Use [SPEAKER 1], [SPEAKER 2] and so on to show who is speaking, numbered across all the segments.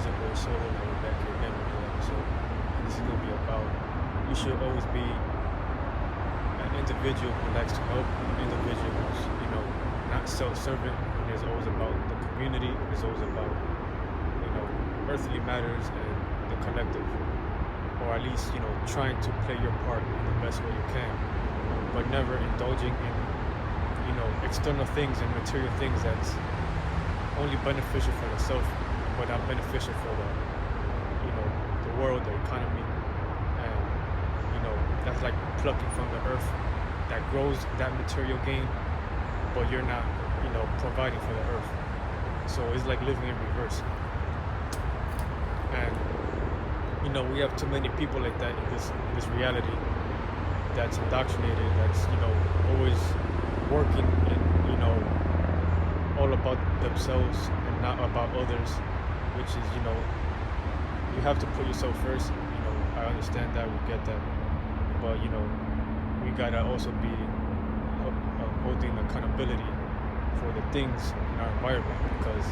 [SPEAKER 1] is your boy Soulo, and we're back here again with another episode. And this is going to be about you should always be an individual who likes to help, an individual who's, not self-serving, and is always about the community, is always about, earthly matters and the collective. Or at least, trying to play your part in the best way you can, but never indulging in, external things and material things that's only beneficial for yourself, but not beneficial for the world, the economy, and that's like plucking from the earth that grows that material gain, but you're not, providing for the earth. So it's like living in reverse. And we have too many people like that in this reality that's indoctrinated, that's always working and all about themselves and not about others, which is you have to put yourself first. I understand that, we get that, but we gotta also be holding accountability for the things in our environment, because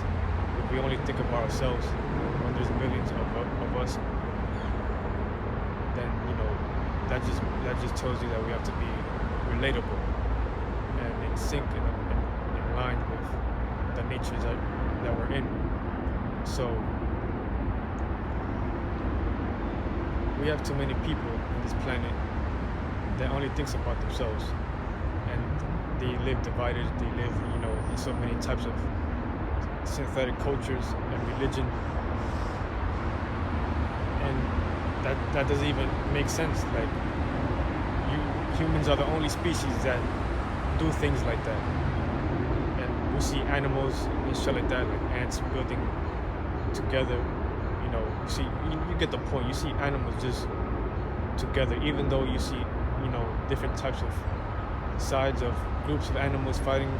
[SPEAKER 1] if we only think about ourselves when there's millions of us, then that just tells you that we have to be relatable and in sync and in line with the natures that we're in. So we have too many people on this planet that only thinks about themselves, and they live divided. They live in so many types of synthetic cultures and religion, and that doesn't even make sense. Like, humans are the only species that do things like that. And we see animals and shit like that, like ants building together. You get the point. You see animals just together, even though you see different types of sides of groups of animals fighting.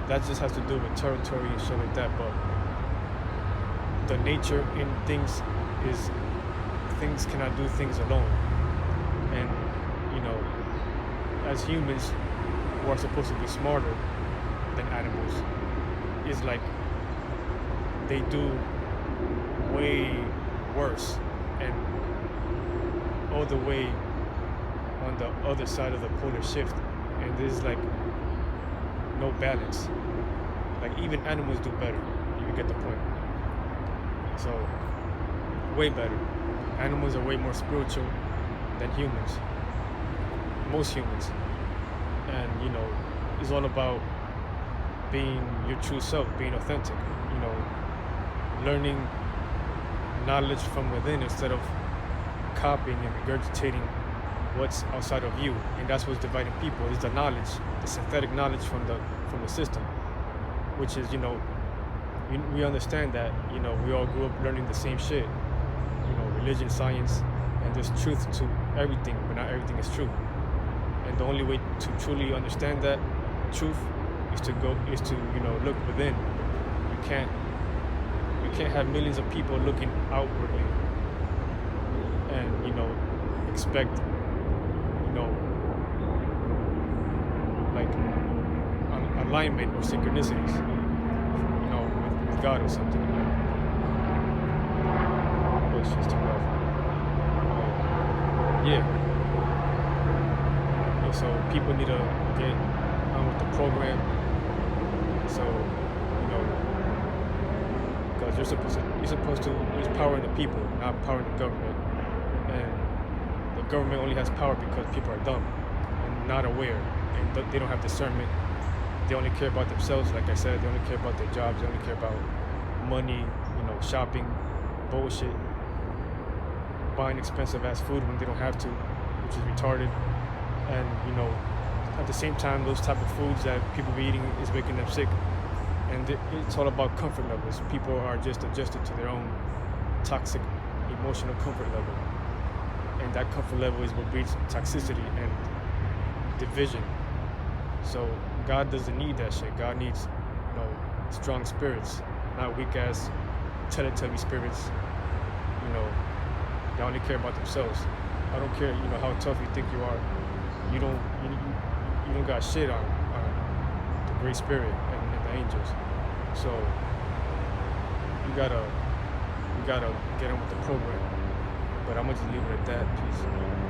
[SPEAKER 1] That just has to do with territory and shit like that. But the nature in things is things cannot do things alone. And as humans who are supposed to be smarter than animals, is like they do way worse and all the way on the other side of the polar shift, and there's like no balance. Like, even animals do better. You get the point. So way better. Animals are way more spiritual than humans, most humans. And it's all about being your true self, being authentic, learning knowledge from within instead of copying and regurgitating what's outside of you. And that's what's dividing people, is the knowledge, the synthetic knowledge from the system, which is we understand that we all grew up learning the same shit, religion, science, and there's truth to everything, but not everything is true. And the only way to truly understand that truth is to look within. You can't have millions of people looking outwardly and expect like alignment or synchronicities with God or something. Oh, it's just too rough. Yeah. So people need to get on with the program. So because you're supposed to empower the people, not empowering the government. And the government only has power because people are dumb and not aware, and they don't have discernment. They only care about themselves. Like I said, they only care about their jobs. They only care about money, shopping, bullshit, buying expensive ass food when they don't have to, which is retarded. And at the same time, those type of foods that people be eating is making them sick. And it's all about comfort levels. People are just adjusted to their own toxic emotional comfort level, and that comfort level is what breeds toxicity and division. So God doesn't need that shit. God needs strong spirits, not weak ass Teletubby spirits. They only care about themselves. I don't care how tough you think you are. You don't got shit on the Great Spirit and the angels. So you gotta gotta get on with the program. But I'm gonna just leave it at that. Peace.